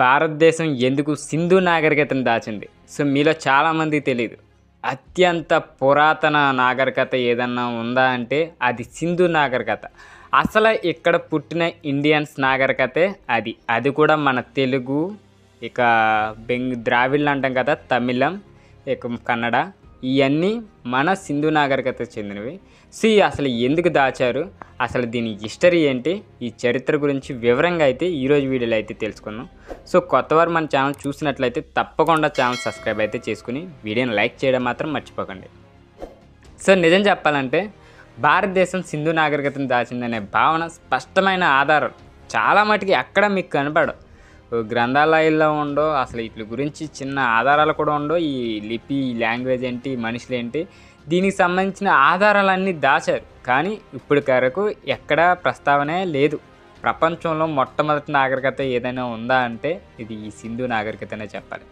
భారతదేశం ఎందుకు సింధు నాగరికతను దాచింది? సో మీలో చాలామందికి తెలీదు. అత్యంత పురాతన నాగరికత ఏదన్నా ఉందా అంటే అది సింధు నాగరికత. అసలు ఇక్కడ పుట్టిన ఇండియన్స్ నాగరికతే అది. అది కూడా మన తెలుగు, ఇక ద్రావిడ్లు అంటాం కదా, తమిళం, ఇక కన్నడ, ఇవన్నీ మన సింధు నాగరికతకు చెందినవి. అసలు ఎందుకు దాచారు, అసలు దీని హిస్టరీ ఏంటి, ఈ చరిత్ర గురించి వివరంగా అయితే ఈరోజు వీడియోలో అయితే తెలుసుకున్నాం. కొత్తవారు మన ఛానల్ చూసినట్లయితే తప్పకుండా ఛానల్ సబ్స్క్రైబ్ అయితే చేసుకుని వీడియోని లైక్ చేయడం మాత్రం మర్చిపోకండి. నిజం చెప్పాలంటే భారతదేశం సింధు నాగరికతను దాచిందనే భావన స్పష్టమైన ఆధారాలు చాలా మటుకి ఎక్కడ మీకు కనపడవు. గ్రంథాలయాల్లో ఉండో, అసలు వీటి గురించి చిన్న ఆధారాలు కూడా ఉండవు. ఈ లిపి, లాంగ్వేజ్ ఏంటి, మనుషులు ఏంటి, దీనికి సంబంధించిన ఆధారాలన్నీ దాచారు. కానీ ఇప్పటి వరకు ఎక్కడా ప్రస్తావనే లేదు. ప్రపంచంలో మొట్టమొదటి నాగరికత ఏదైనా ఉందా అంటే ఇది ఈ సింధు నాగరికతనే చెప్పాలి.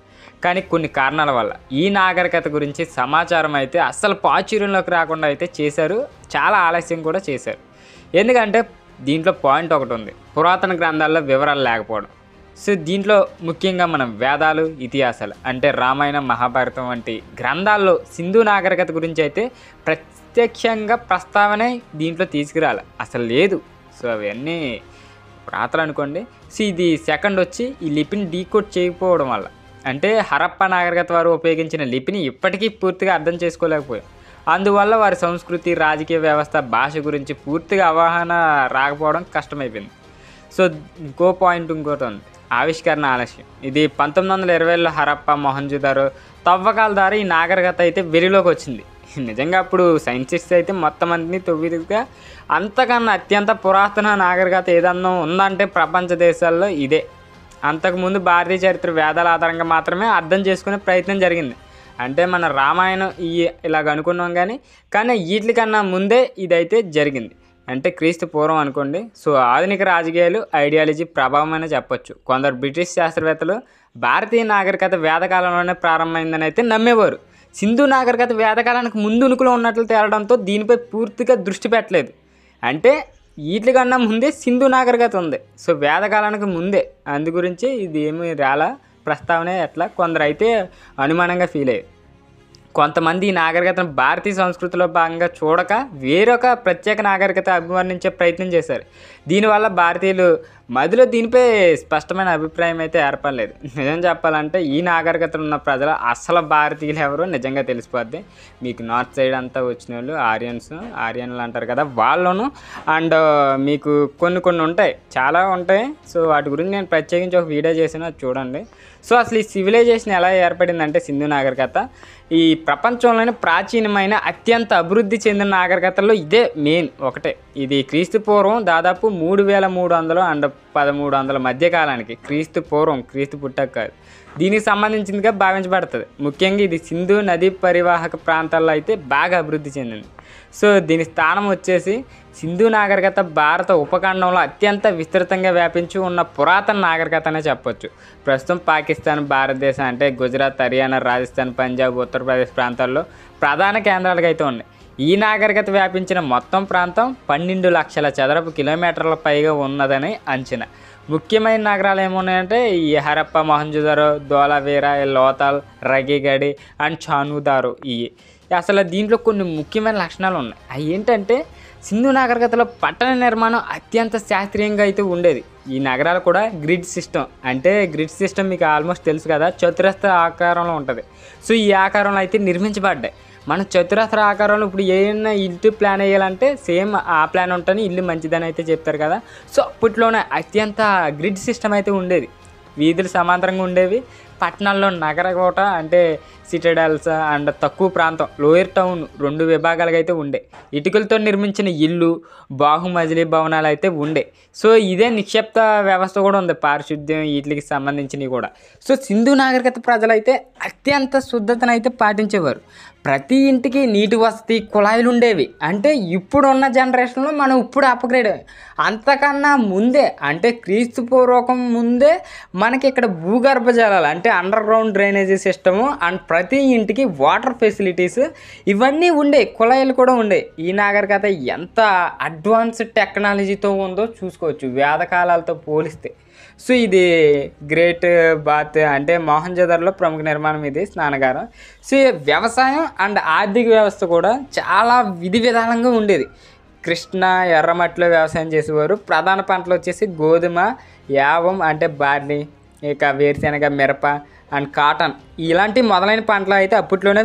కానీ కొన్ని కారణాల వల్ల ఈ నాగరికత గురించి సమాచారం అయితే అస్సలు ప్రాచుర్యంలోకి రాకుండా అయితే చేశారు. చాలా ఆలస్యం కూడా చేశారు. ఎందుకంటే దీంట్లో పాయింట్ ఒకటి ఉంది, పురాతన గ్రంథాల్లో వివరాలు లేకపోవడం. దీంట్లో ముఖ్యంగా మనం వేదాలు, ఇతిహాసాలు అంటే రామాయణం, మహాభారతం వంటి గ్రంథాల్లో సింధు నాగరికత గురించి అయితే ప్రత్యక్షంగా ప్రస్తావనే దీంట్లో తీసుకురాలి, అసలు లేదు. అవన్నీ రాతలు అనుకోండి. ఇది సెకండ్ వచ్చి ఈ లిపిని డీకోడ్ చేయకపోవడం వల్ల, అంటే హరప్ప నాగరికత వారు ఉపయోగించిన లిపిని ఇప్పటికీ పూర్తిగా అర్థం చేసుకోలేకపోయాం. అందువల్ల వారి సంస్కృతి, రాజకీయ వ్యవస్థ, భాష గురించి పూర్తిగా అవగాహన రాకపోవడం కష్టమైపోయింది. ఇంకోటి ఉంది, ఆవిష్కరణ ఆలస్యం. ఇది 1920లో హరప్ప, మొహంజోదారో తవ్వకాల ద్వారా ఈ నాగరికత అయితే వెలుగులోకి వచ్చింది. నిజంగా అప్పుడు సైంటిస్ట్ అయితే మొత్తం అన్ని తవ్విదిగా అంతకన్నా అత్యంత పురాతన నాగరికత ఏదన్నా ఉందంటే ప్రపంచ దేశాల్లో ఇదే. అంతకుముందు భారతీయ చరిత్ర వేదాల ఆధారంగా మాత్రమే అర్థం చేసుకునే ప్రయత్నం జరిగింది. అంటే మన రామాయణం ఇలాగ అనుకున్నాం కానీ వీటికన్నా ముందే ఇదైతే జరిగింది. అంటే క్రీస్తు పూర్వం అనుకోండి. ఆధునిక రాజకీయాలు, ఐడియాలజీ ప్రభావం అనే చెప్పొచ్చు. కొందరు బ్రిటిష్ శాస్త్రవేత్తలు భారతీయ నాగరికత వేదకాలంలోనే ప్రారంభమైందని అయితే నమ్మేవారు. సింధు నాగరికత వేదకాలానికి ముందు ఉనికిలో ఉన్నట్లు తేలడంతో దీనిపై పూర్తిగా దృష్టి పెట్టలేదు. అంటే వీటికన్నా ముందే సింధు నాగరికత ఉంది. వేదకాలానికి ముందే. అందు గురించి ఇది ఏమి రాలా ప్రస్తావనే ఎట్లా కొందరు అయితే అనుమానంగా ఫీల్ అయ్యారు. కొంతమంది ఈ నాగరికతను భారతీయ సంస్కృతిలో భాగంగా చూడక వేరొక ప్రత్యేక నాగరికత అభివర్ణించే ప్రయత్నం చేశారు. దీనివల్ల భారతీయులు మధ్యలో దీనిపై స్పష్టమైన అభిప్రాయం అయితే ఏర్పడలేదు. నిజం చెప్పాలంటే ఈ నాగరికతలో ఉన్న ప్రజలు అసలు భారతీయులు ఎవరో నిజంగా తెలిసిపోద్ది. మీకు నార్త్ సైడ్ అంతా వచ్చిన వాళ్ళు ఆర్యన్లు అంటారు కదా, వాళ్ళను. అండ్ మీకు కొన్ని ఉంటాయి, చాలా ఉంటాయి. వాటి గురించి నేను ప్రత్యేకించి ఒక వీడియో చేసిన, అది చూడండి. అసలు ఈ సివిలైజేషన్ ఎలా ఏర్పడిందంటే సింధు నాగరికత ఈ ప్రపంచంలోని ప్రాచీనమైన అత్యంత అభివృద్ధి చెందిన నాగరికతల్లో ఇదే మెయిన్ ఒకటే. ఇది క్రీస్తు పూర్వం దాదాపు 3300 అండ్ 1300 మధ్య కాలానికి, క్రీస్తు పూర్వం, క్రీస్తు పుట్టక కాదు, దీనికి సంబంధించిందిగా భావించబడుతుంది. ముఖ్యంగా ఇది సింధు నదీ పరివాహక ప్రాంతాల్లో అయితే బాగా అభివృద్ధి చెందింది. దీని స్థానం వచ్చేసి సింధు నాగరికత భారత ఉపఖండంలో అత్యంత విస్తృతంగా వ్యాపించి ఉన్న పురాతన నాగరికత అనే చెప్పొచ్చు. ప్రస్తుతం పాకిస్తాన్, భారతదేశం అంటే గుజరాత్, హర్యానా, రాజస్థాన్, పంజాబ్, ఉత్తరప్రదేశ్ ప్రాంతాల్లో ప్రధాన కేంద్రాలుగా అయితే ఉన్నాయి. ఈ నాగరికత వ్యాపించిన మొత్తం ప్రాంతం 12 లక్షల చదరపు కిలోమీటర్ల పైగా ఉన్నదని అంచనా. ముఖ్యమైన నగరాలు ఏమున్నాయంటే ఈ హరప్ప, మొహంజోదారో, ధోలావీరా, లోతాల్, రగిగడి అండ్ చానుదారో. అసలు దీంట్లో కొన్ని ముఖ్యమైన లక్షణాలు ఉన్నాయి. అవి ఏంటంటే సింధు నాగరికతలో పట్టణ నిర్మాణం అత్యంత శాస్త్రీయంగా అయితే ఉండేది. ఈ నగరాలు కూడా గ్రిడ్ సిస్టమ్, అంటే గ్రిడ్ సిస్టమ్ మీకు ఆల్మోస్ట్ తెలుసు కదా, చతురస్ర ఆకారంలో ఉంటుంది. ఈ ఆకారంలో అయితే నిర్మించబడ్డాయి. మన చతురస్ర ఆకారంలో ఇప్పుడు ఏమైనా ఇల్లు ప్లాన్ వేయాలంటే సేమ్ ఆ ప్లాన్ ఉంటుంది, ఇల్లు మంచిదని అయితే చెప్తారు కదా. అప్పట్లోనే అత్యంత గ్రిడ్ సిస్టమ్ అయితే ఉండేది. వీధులు సమాంతరంగా ఉండేవి. పట్టణాల్లో నగరకోట అంటే సిటడల్స్ అండ్ తక్కువ ప్రాంతం, లోయర్ టౌన్, 2 విభాగాలుగా అయితే ఉండే. ఇటుకలతో నిర్మించిన ఇల్లు, బాహుమజిలీ భవనాలు అయితే ఉండే. ఇదే నిక్షిప్త వ్యవస్థ కూడా ఉంది, పారిశుద్ధ్యం వీటికి సంబంధించినవి కూడా. సింధు నాగరికత ప్రజలైతే అత్యంత శుద్ధతను అయితే పాటించేవారు. ప్రతి ఇంటికి నీటి వసతి, కుళాయిలు ఉండేవి. అంటే ఇప్పుడున్న జనరేషన్లో మనం ఇప్పుడు అప్గ్రేడ్, అంతకన్నా ముందే అంటే క్రీస్తు పూర్వకం ముందే మనకి ఇక్కడ భూగర్భ జలాలు అంటే under ground drainage system and ప్రతి ఇంటికి వాటర్ ఫెసిలిటీస్ ఇవన్నీ ఉండే, కుళాయిలు కూడా ఉండే. ఈ నాగరికత ఎంత అడ్వాన్స్డ్ టెక్నాలజీతో ఉందో చూసుకోవచ్చు వేదకాలాలతో పోలిస్తే. సో ఇది గ్రేట్ బాత్ అంటే మొహంజోదారోలో ప్రముఖ నిర్మాణం ఇది స్నానగారం. సో వ్యవసాయం అండ్ ఆర్థిక వ్యవస్థ కూడా చాలా విధి విధానంగా ఉండేది. కృష్ణా ఎర్రమట్టిలో వ్యవసాయం చేసేవారు. ప్రధాన పంటలు వచ్చేసి గోధుమ, యావం అంటే బార్లీ, ఇక వేరుశెనగ, మిరప అండ్ కాటన్ ఇలాంటి మొదలైన పంటలు అయితే అప్పట్లోనే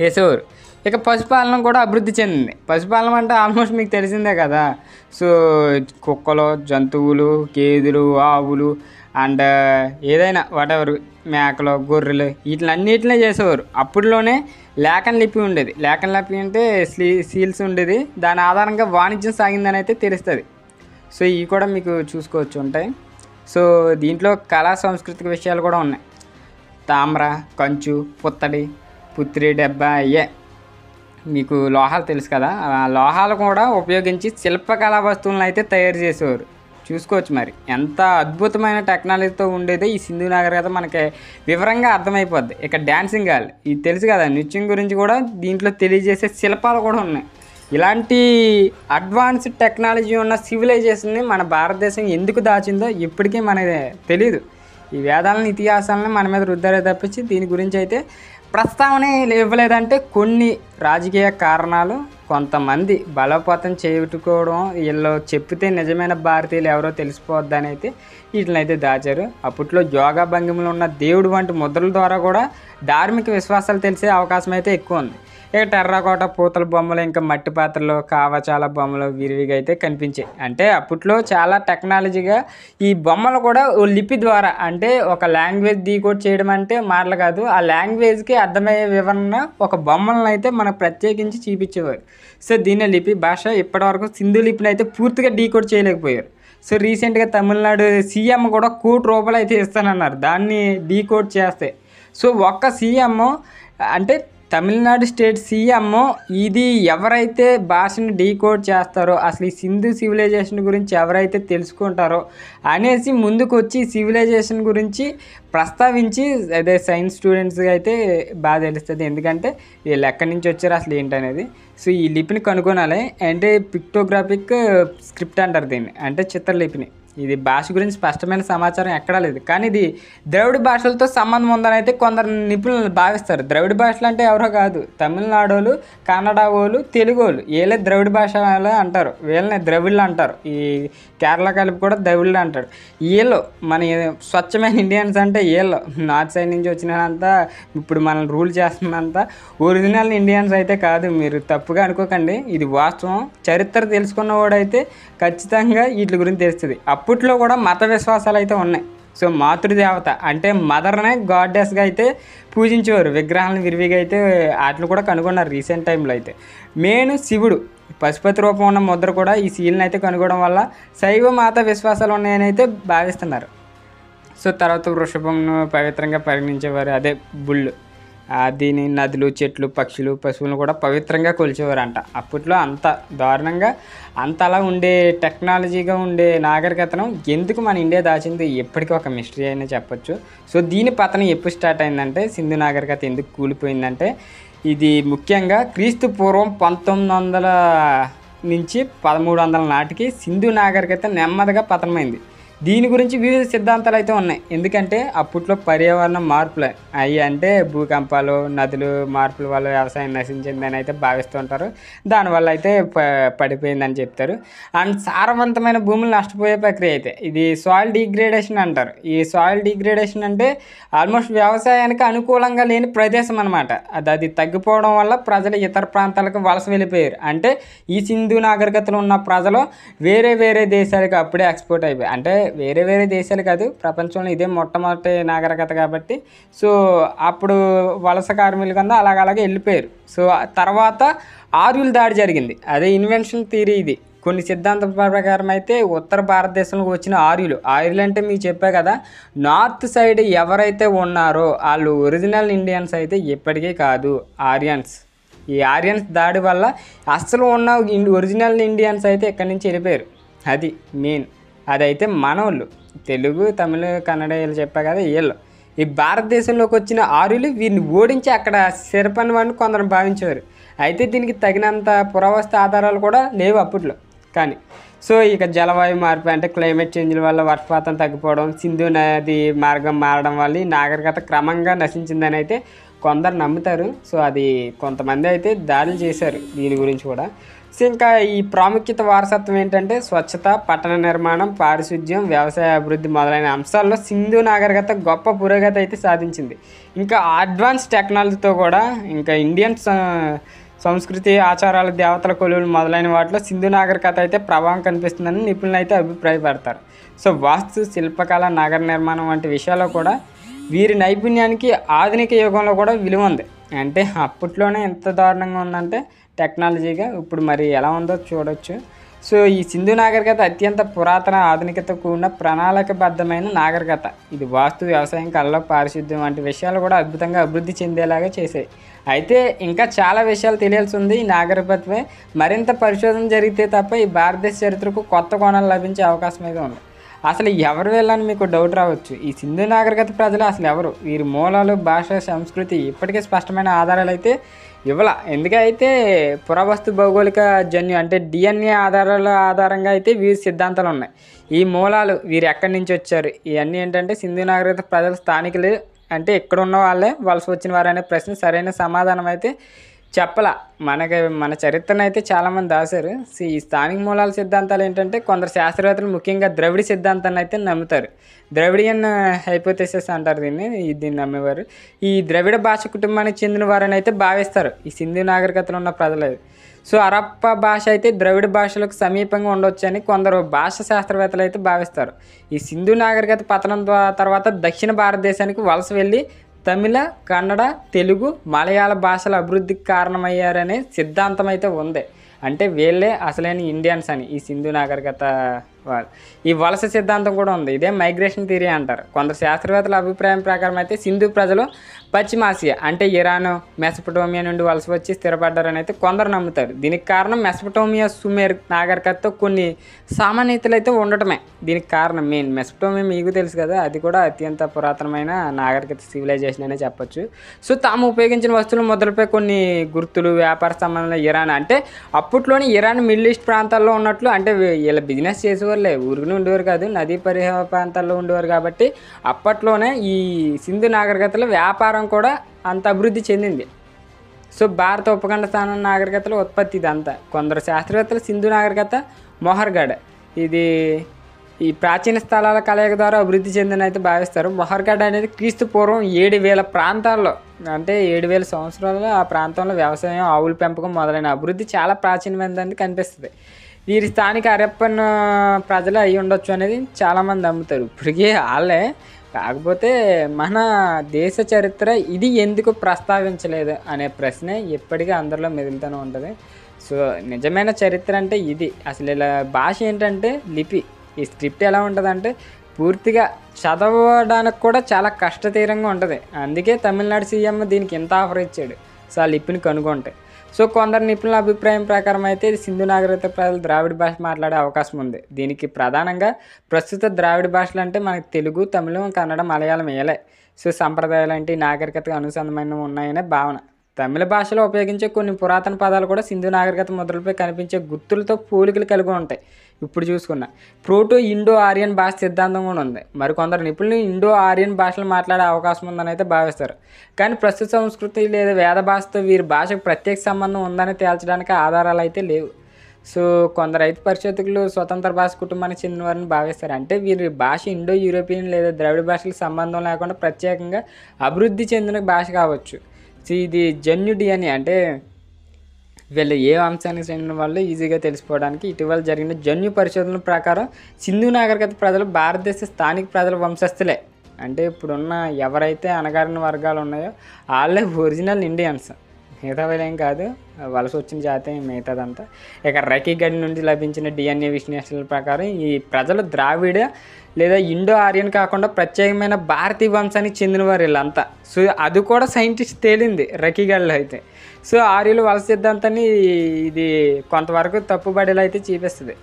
వేసేవారు. ఇక పశుపాలన కూడా అభివృద్ధి చెందింది. పశుపాలన అంటే ఆల్మోస్ట్ మీకు తెలిసిందే కదా. సో కుక్కలు, జంతువులు, గేదెలు, ఆవులు అండ్ ఏదైనా వాటెవర్ మేకలు, గొర్రెలు వీటిలన్నిటినే చేసేవారు. అప్పట్లోనే లేఖన లిపి ఉండేది. లేఖన లిపి అంటే సీల్స్ ఉండేది. దాని ఆధారంగా వాణిజ్యం సాగిందని అయితే తెలుస్తుంది. సో ఇవి కూడా మీకు చూసుకోవచ్చు ఉంటాయి. సో దీంట్లో కళా సాంస్కృతిక విషయాలు కూడా ఉన్నాయి. తామ్ర, కంచు, పుత్తడి, పుత్రి, డెబ్బ అయ్యే మీకు లోహాలు తెలుసు కదా. ఆ లోహాలు కూడా ఉపయోగించి శిల్పకళా వస్తువులను అయితే తయారు చేసేవారు. చూసుకోవచ్చు మరి ఎంత అద్భుతమైన టెక్నాలజీతో ఉండేదో ఈ సింధు నాగరికత మనకి వివరంగా అర్థమైపోద్ది. ఇక డ్యాన్సింగ్ గాల్ ఇది తెలుసు కదా, నృత్యం గురించి కూడా దీంట్లో తెలియజేసే శిల్పాలు కూడా ఉన్నాయి. ఇలాంటి అడ్వాన్స్డ్ టెక్నాలజీ ఉన్న సివిలైజేషన్ని మన భారతదేశం ఎందుకు దాచిందో ఇప్పటికీ మనకి తెలియదు. ఈ వేదాలను, ఇతిహాసాలను మన మీద రుద్దారే తప్పించి దీని గురించి అయితే ప్రస్తావన ఇవ్వలేదంటే కొన్ని రాజకీయ కారణాలు, కొంతమంది బలోపేతం చేయుకోవడం, వీళ్ళు చెప్తే నిజమైన భారతీయులు ఎవరో తెలిసిపోద్దని అయితే వీటిని అయితే దాచారు. అప్పట్లో యోగా భంగిమలు ఉన్న దేవుడు వంటి ముద్రల ద్వారా కూడా ధార్మిక విశ్వాసాలు తెలిసే అవకాశం అయితే ఎక్కువ ఉంది. ఇక టెర్రాకోట పూతల బొమ్మలు, ఇంకా మట్టి పాత్రలు, కావచాల బొమ్మలు విరివిగా అయితే కనిపించాయి. అంటే అప్పట్లో చాలా టెక్నాలజీగా ఈ బొమ్మలు కూడా ఓ లిపి ద్వారా, అంటే ఒక లాంగ్వేజ్ డీకోడ్ చేయడం అంటే మాటలు కాదు, ఆ లాంగ్వేజ్కి అర్థమయ్యే వివరణ ఒక బొమ్మలను అయితే మనకు ప్రత్యేకించి చూపించేవారు. సో దీని లిపి భాష ఇప్పటివరకు సింధు లిపిని అయితే పూర్తిగా డీకోడ్ చేయలేకపోయారు. సో రీసెంట్గా తమిళనాడు సీఎం కూడా ₹1,00,00,000 అయితే ఇస్తానన్నారు దాన్ని డీకోడ్ చేస్తే. సో ఒక్క సీఎం అంటే తమిళనాడు స్టేట్ సీఎం ఇది ఎవరైతే భాషను డీకోడ్ చేస్తారో, అసలు ఈ సింధు సివిలైజేషన్ గురించి ఎవరైతే తెలుసుకుంటారో అనేసి ముందుకు వచ్చి సివిలైజేషన్ గురించి ప్రస్తావించి అదే సైన్స్ స్టూడెంట్స్గా అయితే బాగా తెలుస్తుంది. ఎందుకంటే వీళ్ళు ఎక్కడి నుంచి వచ్చారో అసలు ఏంటనేది. సో ఈ లిపిని కనుగొనాలి. అంటే పిక్టోగ్రాఫిక్ స్క్రిప్ట్ అంటారు దీన్ని, అంటే చిత్రలిపిని. ఇది భాష గురించి స్పష్టమైన సమాచారం ఎక్కడా లేదు, కానీ ఇది ద్రవిడ భాషలతో సంబంధం ఉందని అయితే కొందరు నిపుణులు భావిస్తారు. ద్రవిడ భాషలు అంటే ఎవరో కాదు, తమిళనాడోళ్ళు, కన్నడ వాళ్ళు, తెలుగు వాళ్ళు, వీళ్ళే ద్రవిడ భాషలు అంటారు. వీళ్ళని ద్రవిళ్ళు అంటారు. ఈ కేరళ కలిపి కూడా ద్రవిళ్ళు అంటారు. వీళ్ళు మన స్వచ్ఛమైన ఇండియన్స్ అంటే వీళ్ళు నార్త్ సైడ్ నుంచి వచ్చినంతా ఇప్పుడు మనం రూల్ చేస్తున్నంతా ఒరిజినల్ ఇండియన్స్ అయితే కాదు. మీరు తప్పుగా అనుకోకండి, ఇది వాస్తవం. చరిత్ర తెలుసుకున్నవాడైతే ఖచ్చితంగా వీటి గురించి తెలుస్తుంది. అప్పట్లో కూడా మత విశ్వాసాలు అయితే ఉన్నాయి. సో మాతృదేవత అంటే మదర్నే గాడ్డెస్గా అయితే పూజించేవారు. విగ్రహాలను విరివిగా అయితే వాటిని కూడా కనుగొన్నారు రీసెంట్ టైంలో అయితే. మెయిన్ శివుడు పశుపతి రూపం ఉన్న ముద్ర కూడా ఈ సీల్ని అయితే కనుగొనడం వల్ల శైవ మాత విశ్వాసాలు ఉన్నాయని అయితే భావిస్తున్నారు. సో తర్వాత వృషభంను పవిత్రంగా పరిగణించేవారు, అదే బుళ్ళు. దీని నదులు, చెట్లు, పక్షులు, పశువులను కూడా పవిత్రంగా కొలిచేవారంట. అప్పట్లో అంత దారుణంగా అంతలా ఉండే టెక్నాలజీగా ఉండే నాగరికతను ఎందుకు మన ఇండియా దాచింది ఎప్పటికీ ఒక మిస్టరీ అయినా చెప్పొచ్చు. సో దీని పతనం ఎప్పుడు స్టార్ట్ అయిందంటే, సింధు నాగరికత ఎందుకు కూలిపోయిందంటే, ఇది ముఖ్యంగా క్రీస్తు పూర్వం 1900 నుంచి 1300 నాటికి సింధు నాగరికత నెమ్మదిగా పతనమైంది. దీని గురించి వివిధ సిద్ధాంతాలు అయితే ఉన్నాయి. ఎందుకంటే అప్పట్లో పర్యావరణ మార్పులు అవి, అంటే భూకంపాలు, నదులు మార్పుల వల్ల వ్యవసాయం నశించిందని అయితే భావిస్తూ ఉంటారు. దానివల్ల అయితే పడిపోయిందని చెప్తారు. అండ్ సారవంతమైన భూములు నష్టపోయే ప్రక్రియ అయితే ఇది సాయిల్ డిగ్రేడేషన్ అంటారు. ఈ సాయిల్ డిగ్రేడేషన్ అంటే ఆల్మోస్ట్ వ్యవసాయానికి అనుకూలంగా లేని ప్రదేశం అనమాట. అది తగ్గిపోవడం వల్ల ప్రజలు ఇతర ప్రాంతాలకు వలస వెళ్ళిపోయారు. అంటే ఈ సింధు నాగరికతలో ఉన్న ప్రజలు వేరే వేరే దేశాలకు అప్పుడే ఎక్స్పోర్ట్ అయిపోయాయి. అంటే వేరే వేరే దేశాలు కాదు, ప్రపంచంలో ఇదే మొట్టమొదటి నాగరికత కాబట్టి. సో అప్పుడు వలస కార్మికుల కింద అలాగే వెళ్ళిపోయారు. సో తర్వాత ఆర్యుల దాడి జరిగింది. అదే ఇన్వెన్షన్ థియరీ ఇది. కొన్ని సిద్ధాంత ప్రకారం అయితే ఉత్తర భారతదేశంలోకి వచ్చిన ఆర్యులు అంటే మీకు చెప్పే కదా, నార్త్ సైడ్ ఎవరైతే ఉన్నారో వాళ్ళు ఒరిజినల్ ఇండియన్స్ అయితే ఎప్పటికీ కాదు, ఆర్యన్స్. ఈ ఆర్యన్స్ దాడి వల్ల అసలు ఉన్న ఒరిజినల్ ఇండియన్స్ అయితే ఎక్కడి నుంచి వెళ్ళిపోయారు. అది మెయిన్. అదైతే మనోళ్ళు తెలుగు, తమిళ, కన్నడ వీళ్ళు చెప్పా కదా, ఈ భారతదేశంలోకి వచ్చిన ఆర్యులు వీరిని ఓడించి అక్కడ స్థిరపడిన వాడిని కొందరు భావించేవారు. అయితే దీనికి తగినంత పురావస్తు ఆధారాలు కూడా లేవు అప్పట్లో. కానీ సో ఇక జలవాయు మార్పు అంటే క్లైమేట్ చేంజ్ల వల్ల వర్షపాతం తగ్గిపోవడం, సింధు నది మార్గం మారడం వల్ల ఈ నాగరికత క్రమంగా నశించిందని అయితే కొందరు నమ్ముతారు. సో అది కొంతమంది అయితే దాడులు చేశారు దీని గురించి కూడా. సో ఇంకా ఈ ప్రాముఖ్యత వారసత్వం ఏంటంటే స్వచ్ఛత, పట్టణ నిర్మాణం, పారిశుద్ధ్యం, వ్యవసాయ అభివృద్ధి మొదలైన అంశాల్లో సింధు నాగరికత గొప్ప పురోగతి అయితే సాధించింది. ఇంకా అడ్వాన్స్ టెక్నాలజీతో కూడా ఇంకా ఇండియన్ సంస్కృతి, ఆచారాలు, దేవతల కొలువులు మొదలైన వాటిలో సింధు నాగరికత అయితే ప్రభావం కనిపిస్తుందని నిపుణులు అయితే అభిప్రాయపడతారు. సో వాస్తు, శిల్పకళ, నగర నిర్మాణం వంటి విషయాల్లో కూడా వీరి నైపుణ్యానికి ఆధునిక యుగంలో కూడా విలువ ఉంది. అంటే అప్పట్లోనే ఎంత దారుణంగా ఉందంటే టెక్నాలజీగా, ఇప్పుడు మరి ఎలా ఉందో చూడొచ్చు. సో ఈ సింధు నాగరికత అత్యంత పురాతన, ఆధునికత కూడిన ప్రణాళికబద్ధమైన నాగరికత. ఇది వాస్తు, వ్యవసాయం, కళలో, పారిశుద్ధ్యం వంటి విషయాలు కూడా అద్భుతంగా అభివృద్ధి చెందేలాగా చేశాయి. అయితే ఇంకా చాలా విషయాలు తెలియాల్సి ఉంది ఈ నాగరికతపై. మరింత పరిశోధన జరిగితే తప్ప ఈ భారతదేశ చరిత్రకు కొత్త కోణాలు లభించే అవకాశం అయితే ఉంది. అసలు ఎవరు వెళ్ళని మీకు డౌట్ రావచ్చు. ఈ సింధు నాగరికత ప్రజలు అసలు ఎవరు? వీరి మూలాలు, భాష, సంస్కృతి ఇప్పటికే స్పష్టమైన ఆధారాలు అయితే ఇవ్వాల. ఎందుకైతే పురావస్తు భౌగోళిక జన్యు అంటే డిఎన్ఏ ఆధారంగా అయితే వీరి సిద్ధాంతాలు ఉన్నాయి. ఈ మూలాలు వీరు ఎక్కడి నుంచి వచ్చారు ఇవన్నీ ఏంటంటే సింధు నాగరికత ప్రజలు స్థానికులు అంటే ఇక్కడ ఉన్న వాళ్ళే వలస వచ్చిన వారు అనే ప్రశ్న సరైన సమాధానం అయితే చెప్పలా. మన చరిత్రను అయితే చాలామంది దాశారు. ఈ స్థానిక మూలాల సిద్ధాంతాలు ఏంటంటే కొందరు శాస్త్రవేత్తలు ముఖ్యంగా ద్రవిడ సిద్ధాంతాన్ని అయితే నమ్ముతారు. ద్రవిడియన్ హైపోథెసిస్ అంటారు దీన్ని నమ్మేవారు. ఈ ద్రవిడ భాష కుటుంబానికి చెందిన వారని అయితే భావిస్తారు ఈ సింధు నాగరికతలో ఉన్న ప్రజలు. సో హరప్పా భాష అయితే ద్రవిడ భాషలకు సమీపంగా ఉండొచ్చు అని కొందరు భాష శాస్త్రవేత్తలు అయితే భావిస్తారు. ఈ సింధు నాగరికత పతనం తర్వాత దక్షిణ భారతదేశానికి వలస వెళ్ళి తమిళ, కన్నడ, తెలుగు, మలయాళ భాషల అభివృద్ధికి కారణమయ్యారనే సిద్ధాంతం అయితే ఉంది. అంటే వీళ్ళే అసలైన ఇండియన్స్ అని ఈ సింధు నాగరికత వాళ్ళు. ఈ వలస సిద్ధాంతం కూడా ఉంది. ఇదే మైగ్రేషన్ థియరీ అంటారు. కొందరు శాస్త్రవేత్తల అభిప్రాయం ప్రకారం అయితే సింధు ప్రజలు పశ్చిమాసియా అంటే ఇరాన్, మెసపటోమియా నుండి వలస వచ్చి స్థిరపడ్డారని అయితే కొందరు నమ్ముతారు. దీనికి కారణం మెసపటోమియా, సుమేర్ నాగరికతతో కొన్ని సామాన్యతలు అయితే ఉండటమే దీనికి కారణం. మెయిన్ మెసపటోమియా మీకు తెలుసు కదా, అది కూడా అత్యంత పురాతనమైన నాగరికత సివిలైజేషన్ అనే చెప్పొచ్చు. సో తాము ఉపయోగించిన వస్తువులు మొదలుపై కొన్ని గుర్తులు, వ్యాపార సంబంధంలో ఇరాన్ అంటే అప్పట్లోని ఇరాన్ మిడిల్ ఈస్ట్ ప్రాంతాల్లో ఉన్నట్లు అంటే వీళ్ళ బిజినెస్ చేసేవాళ్ళే, ఊరికి ఉండేవారు కాదు, నదీ పరిహ ప్రాంతాల్లో ఉండేవారు. కాబట్టి అప్పట్లోనే ఈ సింధు నాగరికతలో వ్యాపారం కూడా అంత అభివృద్ధి చెందింది. సో భారత ఉపఖండ స్థానం నాగరికతలో ఉత్పత్తి ఇదంతా. కొందరు శాస్త్రవేత్తలు సింధు నాగరికత మొహర్గఢ్ ఇది ఈ ప్రాచీన స్థలాల కలయిక ద్వారా అభివృద్ధి చెందని అయితే భావిస్తారు. మొహర్గఢ్ అనేది క్రీస్తు పూర్వం 7000 ప్రాంతాల్లో అంటే 7000 సంవత్సరాల్లో ఆ ప్రాంతంలో వ్యవసాయం, ఆవుల పెంపకం మొదలైన అభివృద్ధి చాలా ప్రాచీనమైనదని కనిపిస్తుంది. వీరి స్థానిక హరప్పన్ ప్రజలు అయి ఉండొచ్చు అనేది చాలామంది నమ్ముతారు. ఇప్పటికీ వాళ్ళే. కాకపోతే మన దేశ చరిత్ర ఇది ఎందుకు ప్రస్తావించలేదు అనే ప్రశ్నే ఎప్పటికీ అందరిలో మెదులుతూనే ఉంటుంది. సో నిజమైన చరిత్ర అంటే ఇది. అసలు ఇలా భాష ఏంటంటే లిపి. ఈ స్క్రిప్ట్ ఎలా ఉంటుందంటే పూర్తిగా చదవడానికి కూడా చాలా కష్టతీరంగా ఉంటుంది. అందుకే తమిళనాడు సీఎం దీనికి ఎంత ఆఫర్ ఇచ్చాడు సో ఆ లిపిని కనుగొంటే. సో కొందరు నిపుణుల అభిప్రాయం ప్రకారం అయితే సింధు నాగరికత ప్రజలు ద్రావిడ భాష మాట్లాడే అవకాశం ఉంది. దీనికి ప్రధానంగా ప్రస్తుత ద్రావిడ భాషలు అంటే మనకి తెలుగు, తమిళం, కన్నడ, మలయాళం వేయలే. సో సంప్రదాయాలు అంటే నాగరికతకు అనుసంధానం ఉన్నాయనే భావన. తమిళ భాషలో ఉపయోగించే కొన్ని పురాతన పదాలు కూడా సింధు నాగరికత ముద్రలపై కనిపించే గుర్తులతో పోలికలు కలిగి ఉంటాయి. ఇప్పుడు చూసుకున్న ప్రోటో ఇండో ఆరియన్ భాష సిద్ధాంతం కూడా ఉంది. మరికొందరు నిపుణులు ఇండో ఆరియన్ భాషలు మాట్లాడే అవకాశం ఉందని అయితే భావిస్తారు. కానీ ప్రస్తుత సంస్కృతి లేదా వేద భాషతో వీరి భాషకు ప్రత్యేక సంబంధం ఉందని తేల్చడానికి ఆధారాలు అయితే లేవు. సో కొందరు అయితే పరిశోధకులు స్వతంత్ర భాష కుటుంబానికి చెందిన వారిని భావిస్తారు. అంటే వీరి భాష ఇండో యూరోపియన్ లేదా ద్రవిడ భాషలకు సంబంధం లేకుండా ప్రత్యేకంగా అభివృద్ధి చెందిన భాష కావచ్చు. సో ఇది జన్యు డిఎన్ఏ అంటే వీళ్ళు ఏ వంశానికి చెందిన వాళ్ళు ఈజీగా తెలుసుకోవడానికి ఇటీవల జరిగిన జన్యు పరిశోధనల ప్రకారం సింధు నాగరికత ప్రజలు భారతదేశ స్థానిక ప్రజల వంశస్థులే. అంటే ఇప్పుడున్న ఎవరైతే అణగారిన వర్గాలు ఉన్నాయో వాళ్ళే ఒరిజినల్ ఇండియన్స్. మిగతా వాళ్ళేం కాదు, వలస వచ్చిన జాతి మిగతాదంతా. ఇక రకీగఢ్ నుండి లభించిన డిఎన్ఏ విశ్లేషణల ప్రకారం ఈ ప్రజలు ద్రావిడ లేదా ఇండో ఆరియన్ కాకుండా ప్రత్యేకమైన భారతీయ వంశానికి చెందినవారు వీళ్ళంతా. సో అది కూడా సైంటిస్ట్ తేలింది రకీగఢ్లో అయితే. సో ఆర్యులు వలస సిద్ధాంతాన్ని ఇది కొంతవరకు తప్పుబడేలా అయితే చూపిస్తుంది.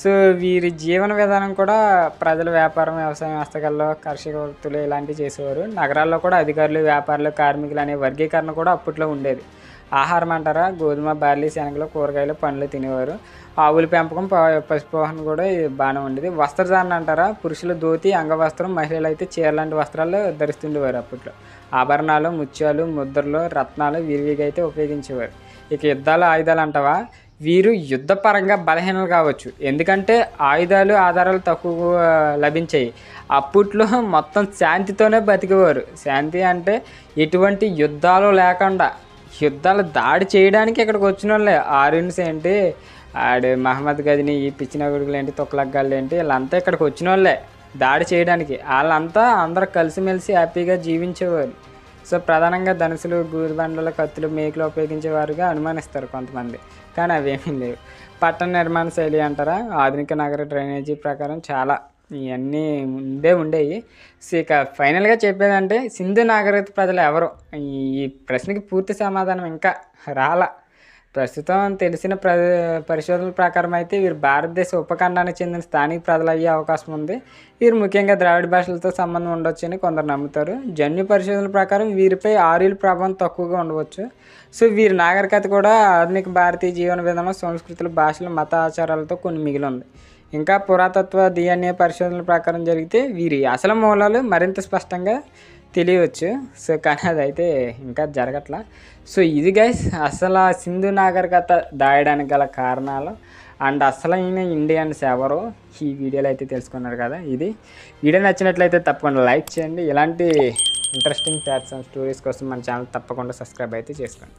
సో వీరి జీవన విధానం కూడా ప్రజల వ్యాపారం, వ్యవసాయం, హస్తకళలు, కర్షక వృత్తులు ఇలాంటివి చేసేవారు. నగరాల్లో కూడా అధికారులు, వ్యాపారులు, కార్మికులు అనే వర్గీకరణ కూడా అప్పట్లో ఉండేది. ఆహారం అంటారా, గోధుమ, బార్లీ, శనగలు, కూరగాయలు, పండ్లు తినేవారు. ఆవుల పెంపకం, పశుపోహన కూడా బాగానే ఉండేది. వస్త్రధారణ అంటారా, పురుషులు ధోతి, అంగవస్త్రం, మహిళలు అయితే చీర లాంటి వస్త్రాలు ధరిస్తుండేవారు అప్పట్లో. ఆభరణాలు, ముత్యాలు, ముద్రలు, రత్నాలు విరివిగా అయితే ఉపయోగించేవారు. ఇక యుద్ధాలు, ఆయుధాలు అంటావా, వీరు యుద్ధపరంగా బలహీనలు కావచ్చు, ఎందుకంటే ఆయుధాలు, ఆధారాలు తక్కువ లభించాయి. అప్పట్లో మొత్తం శాంతితోనే బతికేవారు. శాంతి అంటే ఎటువంటి యుద్ధాలు లేకుండా, యుద్ధాలు దాడి చేయడానికి ఇక్కడికి వచ్చిన వాళ్ళే. ఆర్యన్స్ ఏంటి, మహమ్మద్ గజని, ఈ పిచ్చిన గుడుగులు ఏంటి, తొక్కలగ్గాళ్ళు ఏంటి, వీళ్ళంతా ఇక్కడికి వచ్చిన వాళ్ళే దాడి చేయడానికి. వాళ్ళంతా అందరూ కలిసిమెలిసి హ్యాపీగా జీవించేవారు. సో ప్రధానంగా ధనుసులు, గూరుబండలు, కత్తులు, మేకులు ఉపయోగించేవారుగా అనుమానిస్తారు కొంతమంది, కానీ అవేమీ లేవు. పట్టణ నిర్మాణ శైలి అంటారా, ఆధునిక నగర డ్రైనేజీ ప్రకారం చాలా ఇవన్నీ ఉండేవి. సో ఇక ఫైనల్గా చెప్పేదంటే సింధు నాగరికత ప్రజలు ఎవరు, ఈ ప్రశ్నకి పూర్తి సమాధానం ఇంకా రాలా. ప్రస్తుతం తెలిసిన పరిశోధనల ప్రకారం అయితే వీరు భారతదేశ ఉపఖండానికి చెందిన స్థానిక ప్రజలు అయ్యే అవకాశం ఉంది. వీరు ముఖ్యంగా ద్రావిడ భాషలతో సంబంధం ఉండొచ్చని కొందరు నమ్ముతారు. జన్యు పరిశోధనల ప్రకారం వీరిపై ఆర్యుల ప్రభావం తక్కువగా ఉండవచ్చు. సో వీరి నాగరికత కూడా ఆధునిక భారతీయ జీవన విధానం, సంస్కృతులు, భాషలు, మత ఆచారాలతో కొన్ని మిగిలి ఉంది. ఇంకా పురాతత్వ DNA పరిశోధనల ప్రకారం జరిగితే వీరి అసలు మూలాలు మరింత స్పష్టంగా తెలియవచ్చు. సో కానీ అదైతే ఇంకా జరగట్లా. సో ఇది గైస్ అసలు సింధు నాగరికత దాయడానికి గల కారణాలు అండ్ అసలైన ఇండియన్స్ ఎవరో ఈ వీడియోలో అయితే తెలుసుకున్నారు కదా. ఇది వీడియో నచ్చినట్లయితే తప్పకుండా లైక్ చేయండి. ఇలాంటి ఇంట్రెస్టింగ్ ఫ్యాక్ట్స్ అండ్ స్టోరీస్ కోసం మన ఛానల్ తప్పకుండా సబ్స్క్రైబ్ అయితే చేసుకోండి.